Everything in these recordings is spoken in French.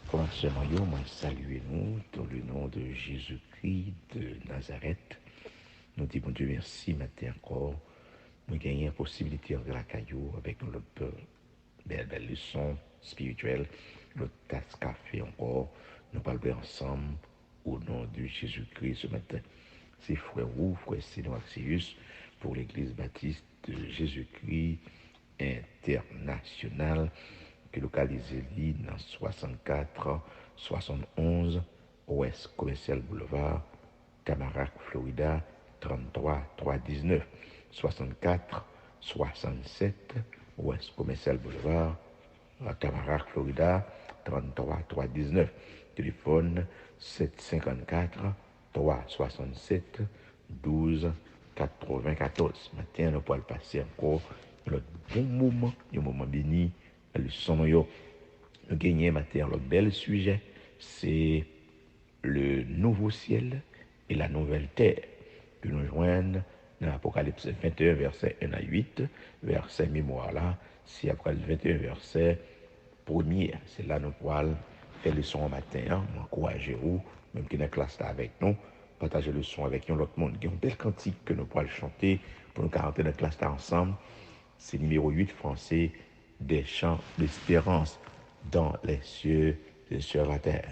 Commencement, moi saluez-nous dans le nom de Jésus-Christ de Nazareth. Nous disons, Dieu merci, matin encore. Nous gagnons la possibilité de la caillou avec notre belle leçon spirituelle, notre tasse café encore. Nous parlons ensemble au nom de Jésus-Christ ce matin. C'est frère Roux, frère Sénoaxius pour l'église baptiste de Jésus-Christ international qui est localisé dans 64 71 Ouest Commercial Boulevard, Tamarack, Florida, 33 319. 64 67 Ouest Commercial Boulevard, Tamarack, Florida, 33 319. Téléphone 754 367 12 94. Maintenant, nous pourrons passer encore le bon moment, un moment béni, le son. Nous gagnons maintenant le bel sujet, c'est le nouveau ciel et la nouvelle terre que nous joignons dans l'Apocalypse 21, verset 1 à 8, verset mémoire là, c'est Apocalypse 21, verset 1er. C'est là nous pourrons faire le son matin, encouragez-vous, même qui est dans la classe là avec nous, partager le son avec l'autre monde. Il y a un bel cantique que nous pourrons chanter pour nous rentrer dans la classe là ensemble. C'est numéro 8 français, des chants d'espérance dans les cieux et sur la terre.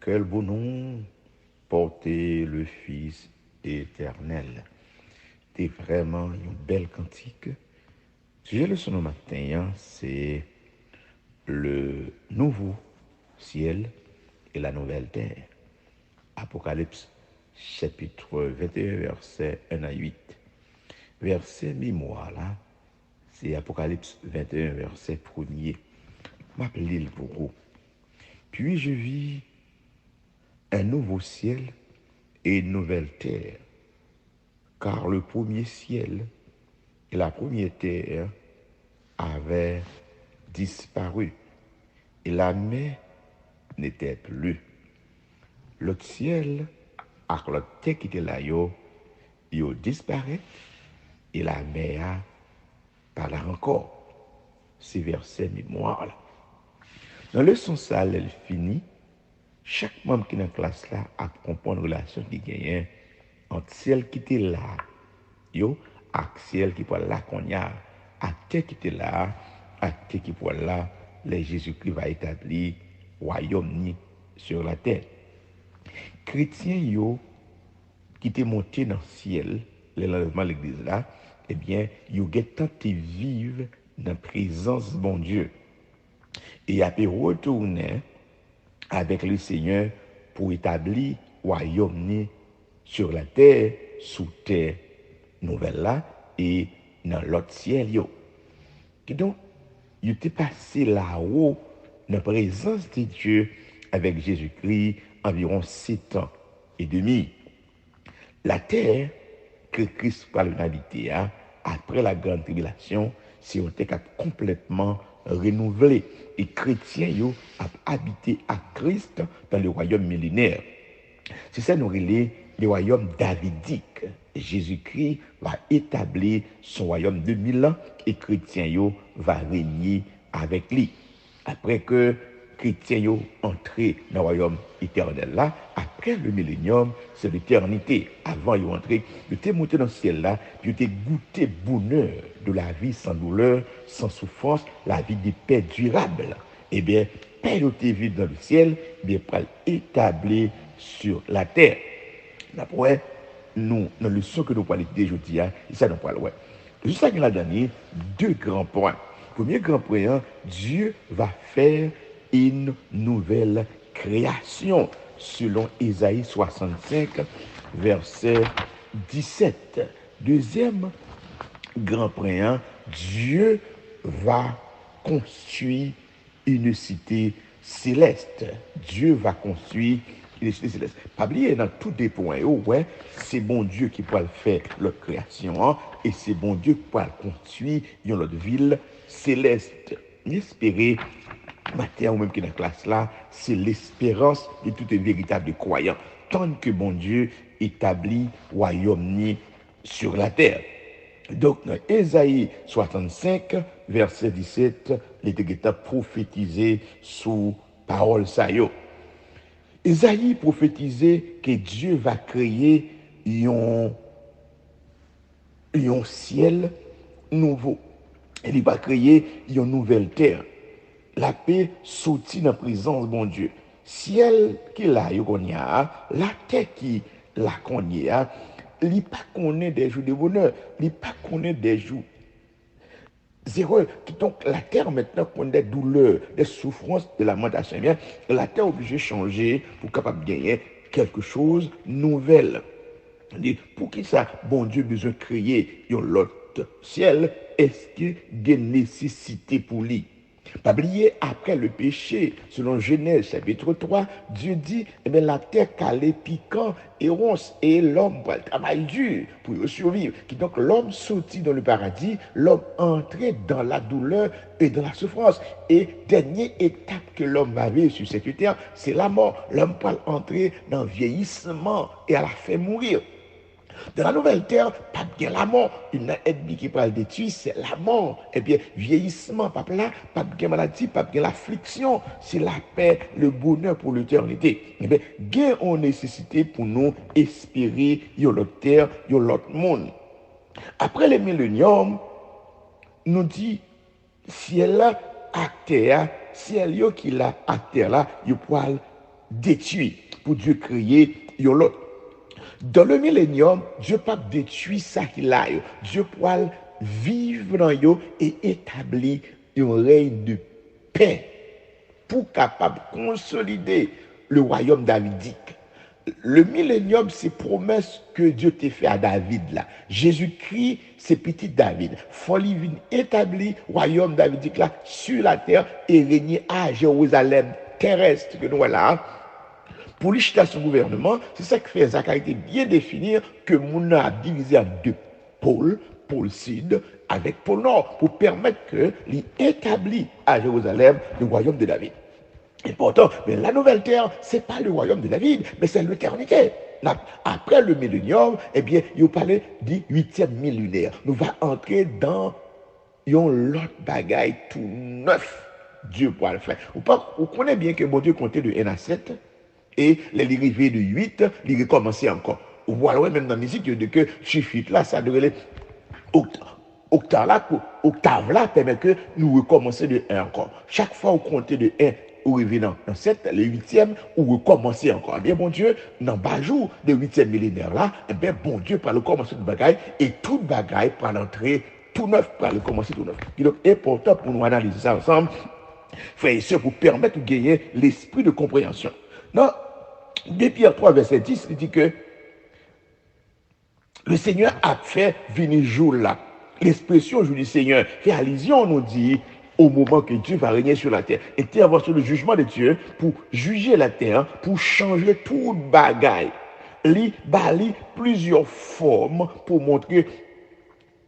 Quel beau nom porter le Fils éternel. C'est vraiment une belle cantique. Si j'ai le son matin, c'est le nouveau ciel et la nouvelle terre. Apocalypse chapitre 21, verset 1 à 8. Verset mémoire là, c'est Apocalypse 21, verset 1er. M'appelez pour vous. Puis je vis un nouveau ciel et une nouvelle terre, car le premier ciel et la première terre avaient disparu, et la mer n'était plus. L'autre ciel, avec l'autre terre qui était là, yo disparaît, et la mer pas là encore. C'est verset mémoire là. Dans le sens ça, elle finit. Chaque membre qui est dans la classe là a comprendre la relation qui gagne entre ciel qui était là, yo, et ciel qui est là qu'on y a, à terre qui était là, à terre qui est là, les Jésus-Christ va établir royaume ni sur la terre. Chrétiens yo qui étaient montés dans le ciel, l'enlèvement de l'église là, eh bien, yo ont tenté vivre dans la présence de bon Dieu. Et après retourner avec le Seigneur pour établir royaume sur la terre, sous terre nouvelle là et dans l'autre ciel yo. Et donc, il était passé là-haut dans la présence de Dieu avec Jésus-Christ environ 7 ans et demi. La terre que Christ parle d'habiter après la grande tribulation, c'est une terre complètement renouvelée. Et chrétiens yo a habité à Christ dans le royaume millénaire. C'est ça nous relève le royaume davidique. Jésus-Christ va établir son royaume de 1000 ans et chrétiens yo va régner avec lui. Après que chrétiens yo entré dans le royaume éternel là, après le millénium, c'est l'éternité. Avant yo entré, yo t'es monté dans le ciel là, yo t'es goûté bonheur de la vie sans douleur, sans souffrance, la vie de paix durable. Eh bien, paix yo t'es vivre dans le ciel, bien pour établir sur la terre. D'après nous, dans le leçon que nous parlons aujourd'hui, ça nous parle, ouais. Juste ça qu'il a donné, 2 grands points. Premier grand point, Dieu va faire une nouvelle création, selon Ésaïe 65, verset 17. Deuxième grand point, Dieu va construire une cité céleste. Dieu va construire une cité céleste. Pas oublier dans tous des points, ouais, c'est bon Dieu qui peut le faire, la création, et c'est bon Dieu qui peut construire une autre ville céleste. Espérer, matin ou même qui est dans la classe là, c'est l'espérance de tout un véritable croyant. Tant que bon Dieu établit royaume sur la terre. Donc, dans Ésaïe 65, verset 17, l'État prophétisé sous parole ça yo. Ésaïe prophétisait que Dieu va créer un ciel nouveau. Il va créer une nouvelle terre. La paix sortit dans la présence de bon Dieu. Ciel qui là, la terre qui là qu'on y a, il pas connaît des jours de bonheur, il pas connaît des jours zéro. Donc la terre maintenant connaît des douleurs, des souffrances, des lamentations. Bien, la terre est obligée de changer pour capable gagner quelque chose de nouvel. Pour qui ça, bon Dieu besoin de créer un autre ciel, est-ce qu'il y a une nécessité pour lui? Pas oublier, après le péché, selon Genèse chapitre 3, Dieu dit, eh bien, la terre calée, piquant et ronce, et l'homme va travailler dur pour survivre. Donc l'homme sortit dans le paradis, l'homme entrait dans la douleur et dans la souffrance. Et dernière étape que l'homme va vivre sur cette terre, c'est la mort. L'homme va entrer dans le vieillissement et à la fin mourir. Dans la nouvelle terre, pas bien la mort. Une ennemi qui parle de tuer, c'est la mort. Et bien, vieillissement, pas là, pas bien maladie, pas bien l'affliction. C'est la paix, le bonheur pour l'éternité. Et bien, gain en nécessité pour nous espérer yon l'autre terre, yon l'autre monde. Après les milléniums, nous dit, ciel là, à terre, ciel yo qui là, à terre là, yon poil détruire pour Dieu créer yon l'autre. Dans le millénium, Dieu pas détruire ça qu'il a. Dieu pourra vivre dans yo et établir un règne de paix pour capable consolider le royaume davidique. Le millénium, c'est promesse que Dieu t'a fait à David là. Jésus-Christ, c'est petit David. Faut lui établir royaume davidique là sur la terre et régner à Jérusalem terrestre que nous voilà. Pour l'échita son gouvernement, c'est ça que fait Zacharie bien définir que mon a divisé en deux pôles, pôle sud avec pôle nord, pour permettre que l'établit à Jérusalem le royaume de David. Et pourtant, mais la nouvelle terre, c'est pas le royaume de David, mais c'est l'éternité. Après le millénium, eh bien, il parlait du 8e millénaire. Nous va entrer dans l'autre bagaille tout neuf. Dieu pourra le faire. Vous connaissez bien que mon Dieu comptait de 1 à 7 et les arrivées de 8, il recommençait encore. Vous voyez même dans la musique que chiffre là, ça devrait octave là permet que nous recommencer de 1 encore. Chaque fois vous comptez de 1 ou revenant dans 7, le 8e, ou recommencer encore. Eh bien, bon Dieu, dans bas jour de 8e millénaire là, eh bien, bon Dieu, pour le commencer de bagaille, et toute bagaille pour l'entrée tout neuf, pour le commencer tout neuf. Il est important pour nous analyser ça ensemble, frères et sœurs, pour permettre de gagner l'esprit de compréhension. Dans 2 Pierre 3, verset 10, il dit que le Seigneur a fait venir jour là. L'expression jour du Seigneur fait allusion, on nous dit, au moment que Dieu va régner sur la terre. Intervention le jugement de Dieu pour juger la terre, pour changer toute bagaille. Li bali plusieurs formes pour montrer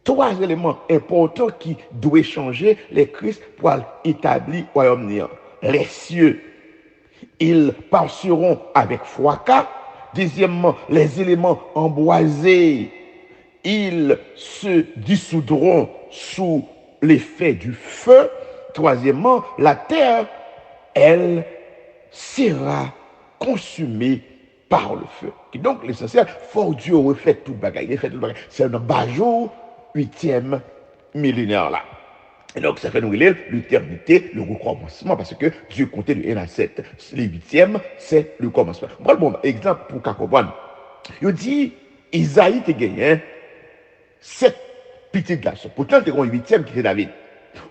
3 éléments importants qui doivent changer les Christ pour établir le royaume néant. Les cieux, ils passeront avec fracas. Deuxièmement, les éléments emboisés, ils se dissoudront sous l'effet du feu. Troisièmement, la terre, elle sera consumée par le feu. Et donc, l'essentiel, faut Dieu refait tout le bagage. Il fait tout le bagage. C'est un bas jour, 8e millénaire là. Et donc, ça fait nous l'éternité, le recommencement, parce que Dieu comptait de 1 à 7. Le 8e, c'est le commencement. Bon exemple pour qu'on comprenne. Il dit, Isaïe te gagné 7 petits garçons. Pourtant, il y a un 8e qui est David.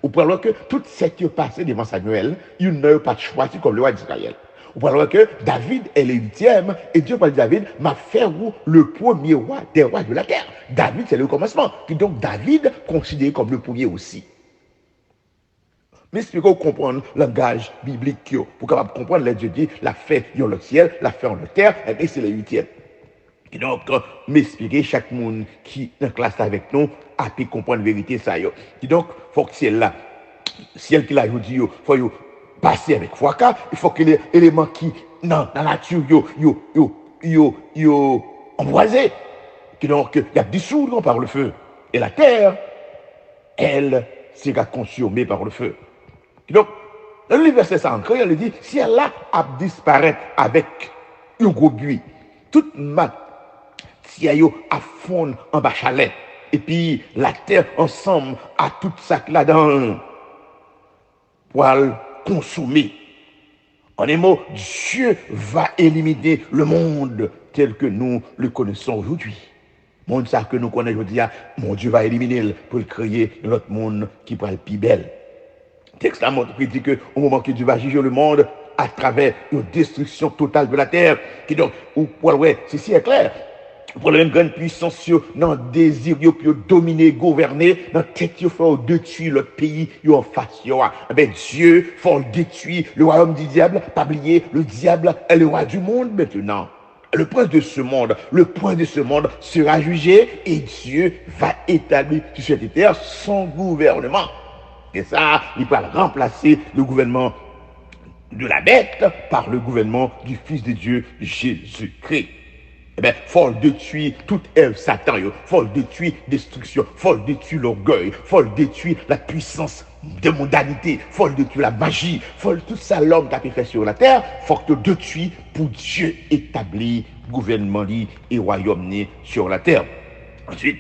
Ou pour alors que tout ce qui est passé devant Samuel, il n'a pas choisi comme le roi d'Israël. Ou pour alors que David est le 8e, et Dieu parle de David, m'a fait le premier roi des rois de la terre. David, c'est le commencement. Et donc, David, considéré comme le premier aussi. Mais si vous comprenez le langage biblique, pour capable comprendre, les Dieu dit, la fait dans le ciel, la fait en la terre, et bien c'est le 8e. Et donc, m'expliquer chaque monde qui est en classe avec nous a pu comprendre la vérité ça. Et donc, il faut que ciel qui l'a dit, il faut passer avec fracas, il faut que les éléments qui, dans la nature, yo embrasé, donc, il y a dissoudre par le feu. Et la terre, elle, sera consumée par le feu. Et donc, dans le verset 100, il dit, si elle a disparaître avec un gros buis, toute matière a fondre en bas chalet, et puis la terre ensemble a tout ça là-dedans pour le consommer. En un mot, Dieu va éliminer le monde tel que nous le connaissons aujourd'hui. Le monde ça que nous connaissons aujourd'hui, mon Dieu va éliminer pour créer notre monde qui va être plus belle. Le texte là montre dit que au moment que Dieu va juger le monde à travers une destruction totale de la terre, qui donc, ceci est clair. Pour la même grande puissance, dans le désir, pour dominer, gouverner, dans la tête, il faut détruire le pays en face. Ben Dieu, il faut détruire le royaume du diable, pas oublier, le diable est le roi du monde maintenant. Le prince de ce monde sera jugé et Dieu va établir sur cette terre son gouvernement. Et ça, il va remplacer le gouvernement de la bête par le gouvernement du Fils de Dieu, Jésus-Christ. Eh bien, il faut détruire toute œuvre Satan, il faut détruire destruction, il faut détruire l'orgueil, il faut détruire la puissance de mondanité, il faut détruire la magie, il faut tout ça l'homme qui a fait sur la terre, il faut que tu détruis pour Dieu établir gouvernement et royaume sur la terre. Ensuite,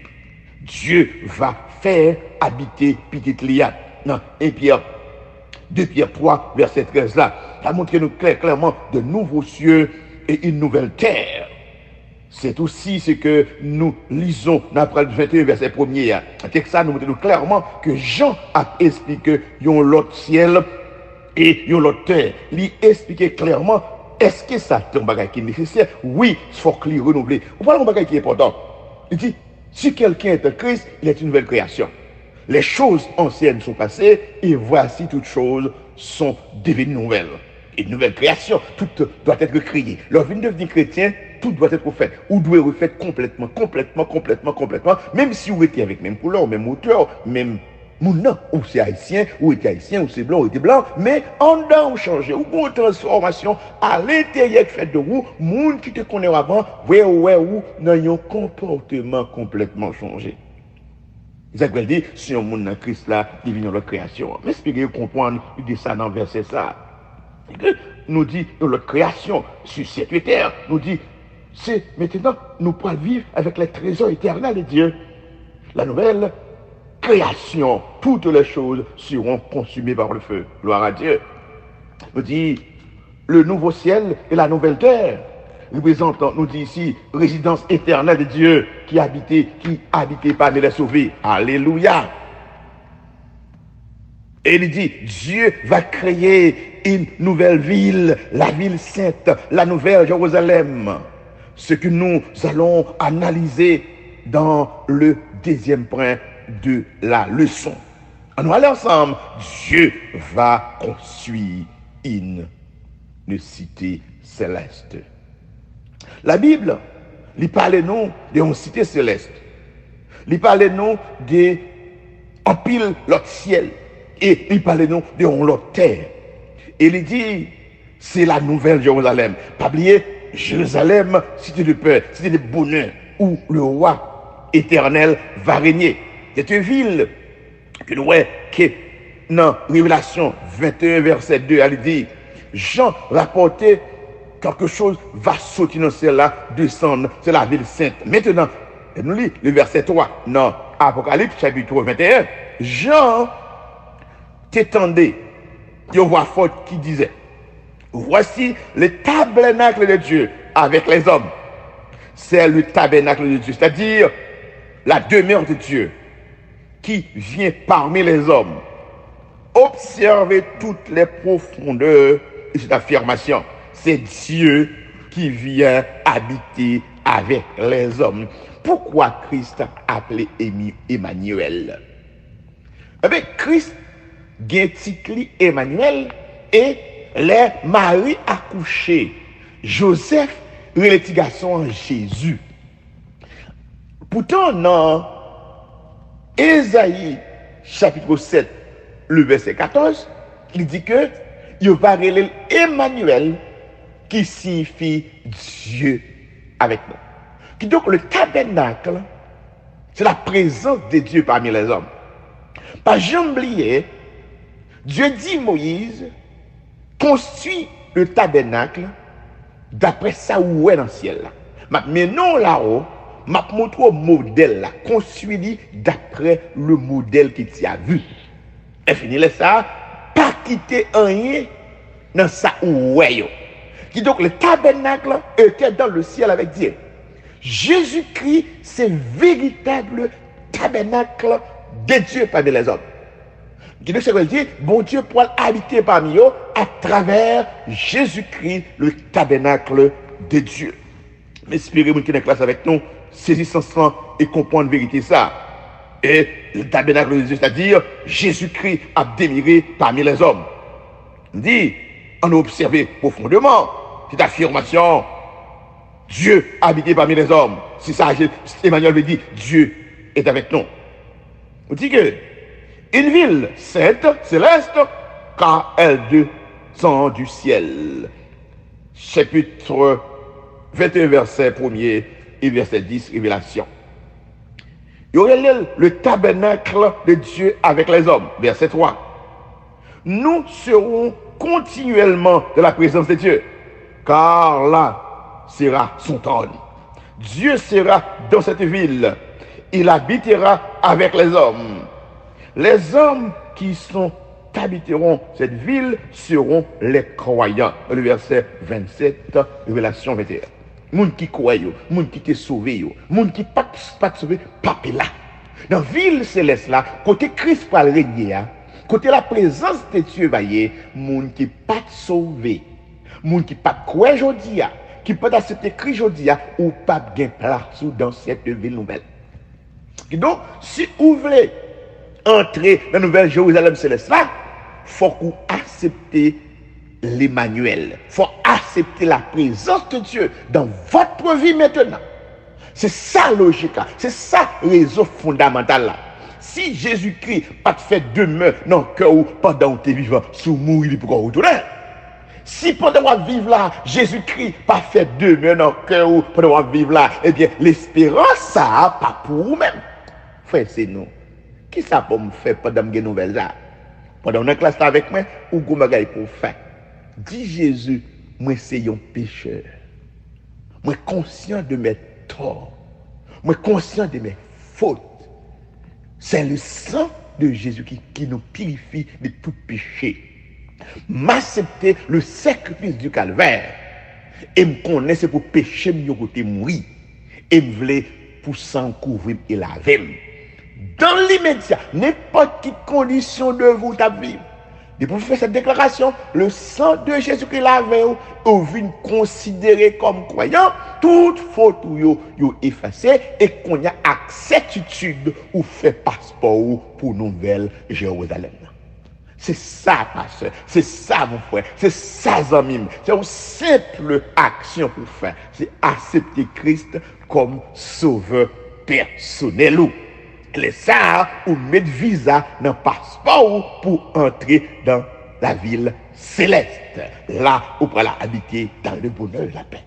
Dieu va faire habiter petite Lia. Non, 2 Pierre 3, verset 13 là, ça montre nous clairement de nouveaux cieux et une nouvelle terre. C'est aussi ce que nous lisons dans le 21 verset 1er. Avec ça, nous montrons clairement que Jean a expliqué l'autre ciel et l'autre terre. Il expliquait clairement est-ce que ça c'est un bagage qui est nécessaire? Oui, il faut que renouveler. Vous parlez d'un bagage qui est important. Il dit, si quelqu'un est en Christ, il est une nouvelle création. Les choses anciennes sont passées et voici toutes choses sont devenues nouvelles. Une nouvelle création, tout doit être créé. Lorsque vous devenez chrétien, tout doit être refait. Ou doit être refait complètement. Même si vous étiez avec même couleur, même hauteur, même non, ou c'est haïtien, ou c'est haïtien, ou c'est blanc, ou c'est blanc, mais en dedans, vous changez, ou une transformation à l'intérieur qui fait de vous, monde qui te connaît avant, ou dans un comportement complètement changé. Ça veut dire, si on monde dans Christ là, il vient dans la création. Mais espérez comprendre, il dit ça dans le verset ça. Nous dit, dans la création, sur cette terre, nous dit, c'est maintenant, nous pouvons vivre avec les trésors éternels de Dieu. La nouvelle création, toutes les choses seront consumées par le feu. Gloire à Dieu. Nous dit, le nouveau ciel et la nouvelle terre. Nous dit ici, résidence éternelle de Dieu qui habitait parmi les sauvés. Alléluia. Et il dit, Dieu va créer une nouvelle ville, la ville sainte, la nouvelle Jérusalem. Ce que nous allons analyser dans le deuxième point de la leçon. On va aller ensemble. Dieu va construire une cité céleste. La Bible, il parle nous d'une cité céleste. Il parle nous d'un pile l'autre ciel. Et il parle nous d'une l'autre terre. Et il dit, c'est la nouvelle Jérusalem. Pas oublier, Jérusalem, cité de paix, cité de bonheur, où le roi éternel va régner. C'est une ville que nous voyons que dans Révélation 21, verset 2, elle dit, Jean rapportait quelque chose va sortir dans celle-là, descendre, c'est la ville sainte. Maintenant, nous lisons le verset 3, dans Apocalypse chapitre 21, Jean t'étendait, il y a une voix forte qui disait, voici le tabernacle de Dieu avec les hommes. C'est le tabernacle de Dieu, c'est-à-dire la demeure de Dieu qui vient parmi les hommes. Observez toutes les profondeurs de cette affirmation. C'est Dieu qui vient habiter avec les hommes. Pourquoi Christ a appelé Emmanuel? Avec Christ, il y a un titre Emmanuel et les maris accouchés. Joseph, il est garçon en Jésus. Pourtant, dans Ésaïe, chapitre 7, le verset 14, il dit que il va appeler Emmanuel, qui signifie Dieu avec nous. Donc le tabernacle, c'est la présence de Dieu parmi les hommes. Pas jamais oublier, Dieu dit Moïse, construit le tabernacle d'après ça où est dans le ciel. Mais non là-haut, m'a montré au modèle là, construit d'après le modèle que tu as vu. Et fini ça, pas quitter rien dans ça où est. Qui donc le tabernacle était dans le ciel avec Dieu. Jésus-Christ, c'est véritable tabernacle de Dieu parmi les hommes. Qui donc ça veut dire, bon Dieu pour habiter parmi eux à travers Jésus-Christ, le tabernacle de Dieu. Mais espérez-vous qui est en classe avec nous, saisissons ça et comprendre la vérité ça. Et le tabernacle de Dieu, c'est-à-dire Jésus-Christ a demeuré parmi les hommes. On dit, on a observé profondément cette affirmation. Dieu a habité parmi les hommes. C'est ça, Emmanuel veut dire, Dieu est avec nous. On dit que une ville sainte, céleste, car elle descend du ciel. Chapitre 21, verset 1er et verset 10, Révélation. Il y aurait le tabernacle de Dieu avec les hommes. Verset 3. Nous serons continuellement de la présence de Dieu, car là sera son trône. Dieu sera dans cette ville. Il habitera avec les hommes. Les hommes qui habiteront cette ville seront les croyants. Le verset 27, Révélation 21. Moun qui croient, moun qui te sauvé, moun qui pas sauvé, pas là. Dans la ville céleste là, côté Christ va régner, côté la présence de Dieu va y, moun qui pas sauvé, Moun qui pas croire aujourd'hui, qui peut accepter Christ aujourd'hui, ou pas gain place dans cette ville nouvelle. Donc, si vous voulez entrer dans la nouvelle Jérusalem céleste là, il faut que vous acceptez l'Emmanuel. Il faut accepter la présence de Dieu dans votre vie maintenant. C'est ça logique, c'est ça raison fondamentale là. Si Jésus-Christ pas fait demeure dans le cœur pendant que tu es vivant, sous mourir pour retourner. Si pendant que tu vivre là, Jésus-Christ pas fait demeure dans le cœur pendant que tu vivre là, eh bien l'espérance ça pas pour vous-même. Frère, c'est nous. Qui ça pour me faire pendant que nouvelles là? Pendant que classe avec moi, ou vous me pour faire. Dis Jésus, moi c'est un pécheur. Moi conscient de mes torts. Moi conscient de mes fautes. C'est le sang de Jésus qui nous purifie de tout péché. M'accepter le sacrifice du calvaire et me connaître pour pécher mieux côté mourir et me voulait pour s'en couvrir et laver. Dans l'immédiat, n'importe quelle condition de vous vivre. Et pour faire cette déclaration, le sang de Jésus-Christ lavé, vous venez considérer comme croyant toute faute ou effacée et qu'on y a certitude ou fait passeport pour nouvelle Jérusalem. C'est ça, pasteur. C'est ça, mon frère. C'est ça, amis. C'est une simple action pour faire. C'est accepter Christ comme sauveur personnel. Les ça ou mettre visa dans le passeport pour entrer dans la ville céleste. Là, où pour habiter dans le bonheur et la paix.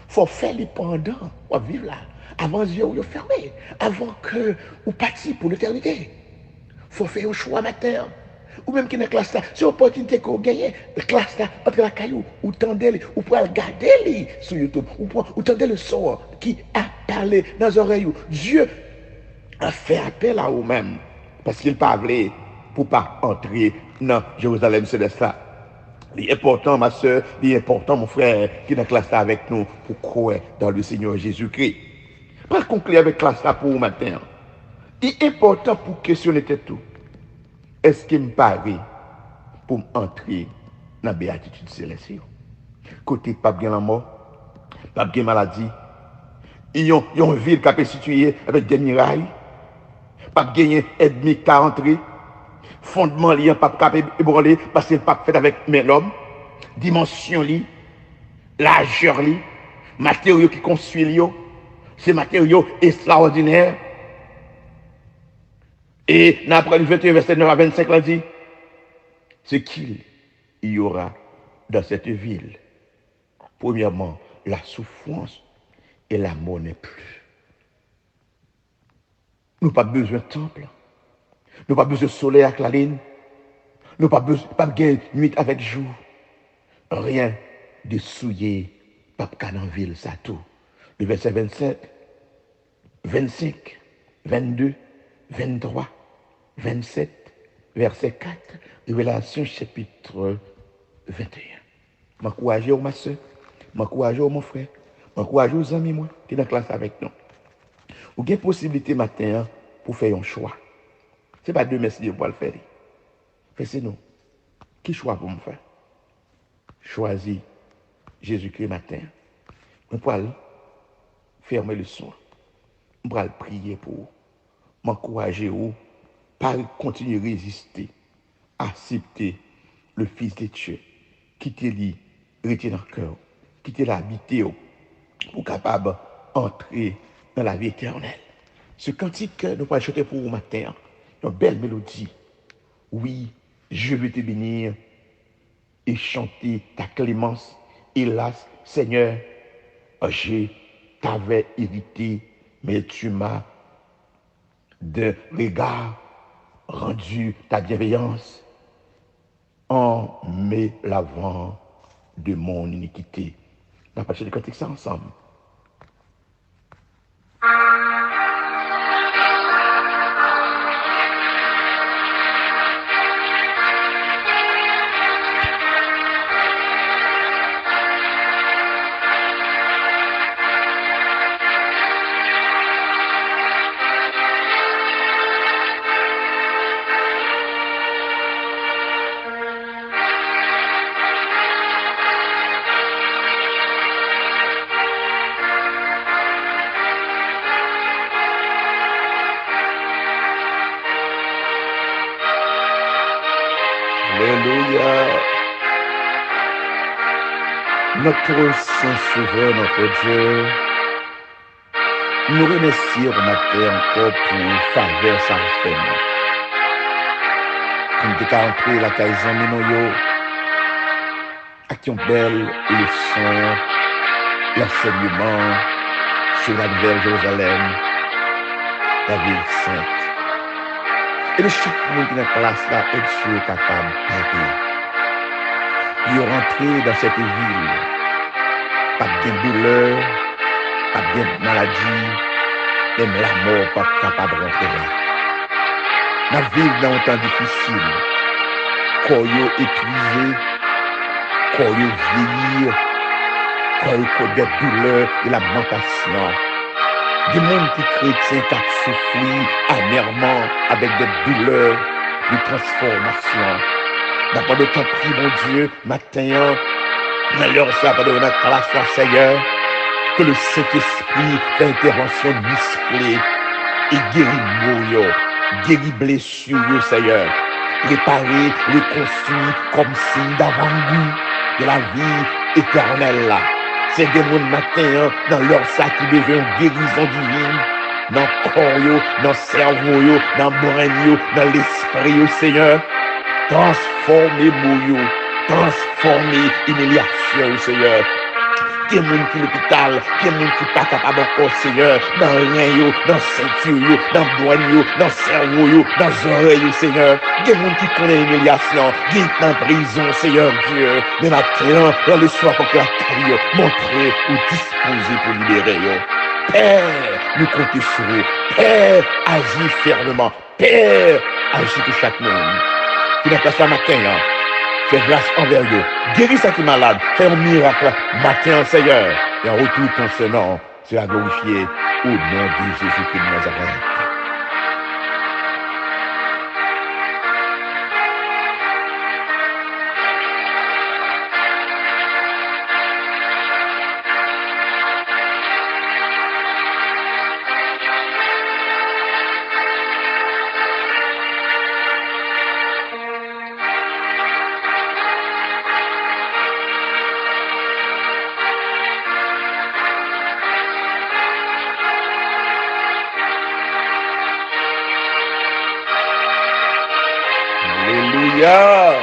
Il faut faire les pendants pour vivre là. Avant les yeux fermés. Avant que vous partiez pour l'éternité. Il faut faire un choix matin. Ou même qui est dans la classe là, c'est l'opportunité qu'on gagne, la classe là, entre la caillou, ou tendez, ou pour regarder sur YouTube, ou tendez le son qui a parlé dans les oreilles. Dieu a fait appel à vous-même, parce qu'il parlait pour pas entrer dans Jérusalem céleste là. Il est important, ma soeur, il est important, mon frère, qui est dans la classe là avec nous, pour croire dans le Seigneur Jésus-Christ. Pour conclure avec la classe là pour vous matin, il est important pour questionner tout. Est-ce qu'il me paraît pour entrer dans la béatitude céleste? Côté pas bien la mort, pas bien maladie, il y a une ville qui est située avec des murailles, pas gagner ennemi qui entrer, fondement lié pas ébranlé parce qu'il pas fait avec l'homme, dimension li, largeur li, matériaux qui construisent ces matériaux extraordinaires. Et d'après le 21 verset 9 à 25, on dit, ce qu'il y aura dans cette ville. Premièrement, la souffrance et la mort n'est plus. Nous n'avons pas besoin de temple. Nous n'avons pas besoin de soleil avec la lune. Nous n'avons pas besoin de nuit avec jour. Rien de souillé, pas de dans ville, ça tout. Le verset 27, 25, 22, 23, 27, verset 4, Révélation chapitre 21. M'encouragez ma soeur, m'encouragez mon frère, m'encouragez aux amis moi qui sont dans la classe avec nous. Vous avez possibilité matin pour faire un choix. Ce n'est pas deux messieurs pour le faire. C'est nous. Qui choix pour me faire? Choisis Jésus-Christ matin. On peut fermer le son. On peut prier pour vous. M'encourager ou pas continuer à résister, accepter le Fils de Dieu, quitter lui, rester dans le cœur, quitter l'habiter pour capable entrer dans la vie éternelle. Ce cantique que nous allons chanter pour vous matin, une belle mélodie. Oui, je veux te bénir et chanter ta clémence. Hélas, Seigneur, je t'avais irrité, mais tu m'as de regard rendu ta bienveillance en me lavant de mon iniquité. On va passer le cantique ça ensemble. Notre Saint Souverain, notre Dieu, nous remercions matin encore pour faveur sans fin. Comme tu as entré la caison de avec une belle leçon, l'enseignement sur la nouvelle Jérusalem, la ville sainte. Et de chaque monde qui est en place là, et Dieu est capable de parler. Ils ont rentré dans cette ville, pas de douleur, pas de maladie, même la mort pas capable de rentrer là. La ville dans un temps difficile, corps épuisé, corps vieilli, corps des douleurs, de la lamentation. Des monde qui chrétiens qui souffrent amèrement avec des douleurs de transformation. D'abord de temps pris, mon Dieu, matin, dans l'heure ça, pendant notre classe, Seigneur, que le Saint-Esprit fait intervention musclée et guérit mouillot, guérit blessure, Seigneur, réparer, reconstruire comme signe d'avant-goût de la vie éternelle là. C'est des gens matin, dans leur sac qui besoin de guérison divine, dans le corps, dans le cerveau, dans le brain, dans l'esprit, Seigneur. Transformez-vous, transformez humiliation, Seigneur. Des gens qui l'hôpital, des gens qui pas capable encore, Seigneur, dans rien, dans la ceinture, dans le brain, dans le cerveau, dans les oreilles, Seigneur. Des gens qui connaissent l'humiliation, qui sont en prison, Seigneur Dieu. Mais maintenant, dans le soir, pour que la taille, montrer ou disposer pour libérer. Père, nous comptons sur vous. Père, agis fermement. Père, agis pour chaque monde. Qui n'a pas ça matin, fais grâce envers eux. Guéris ça qui est malade. Fais un miracle matin, Seigneur. Et en retour, ton ce nom sera glorifié au nom de Jésus-Christ de Nazareth. Alléluia.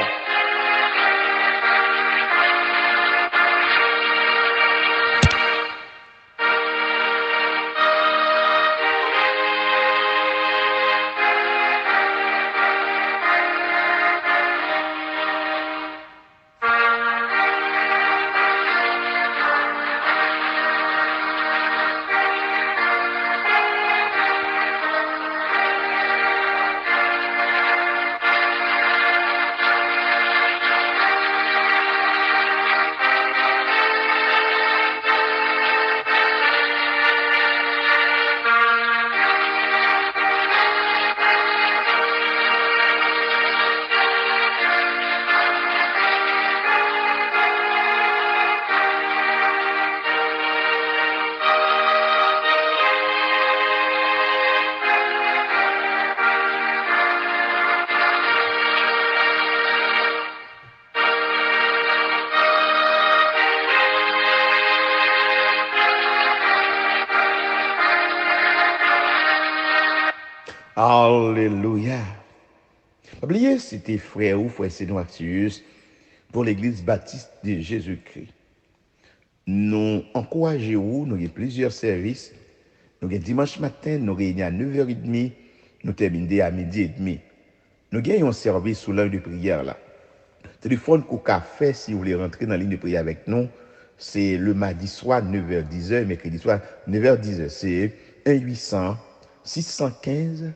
Alléluia. Oubliez, c'était frère ou frère Sénoatius pour l'église baptiste de Jésus-Christ. Nous encourageons, nous avons plusieurs services. Nous avons dimanche matin, nous réunions à 9h30, nous terminons à 12h30. Nous avons un service sous l'heure de prière là. Téléphone qu'on a fait si vous voulez rentrer dans la ligne de prière avec nous, c'est le mardi soir 9h-10h, mercredi soir 9h-10h. C'est 1-800-615-2900.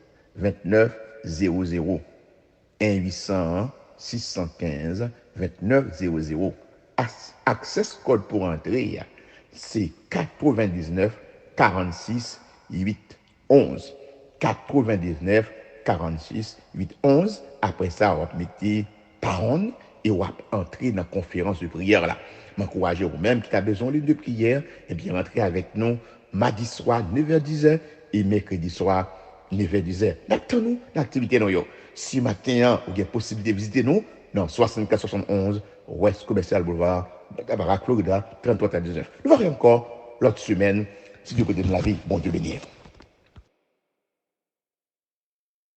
1-800-615-2900. Access code pour entrer, c'est 99 46 8 11. 99 46 8 11. Après ça, on va mettre parole et on va entrer dans la conférence de prière là. M'encourager vous-même qui a besoin de prière, et bien rentrer avec nous mardi soir 9h-10h et mercredi soir 9h-10h. Nous l'activité nous. Si matin, vous avez possibilité de visiter nous dans 64-71 Ouest Commercial Boulevard, Tamarack, Florida, 33 à 19. Nous verrons encore l'autre semaine, si Dieu peut donner la vie. Bon Dieu bénisse.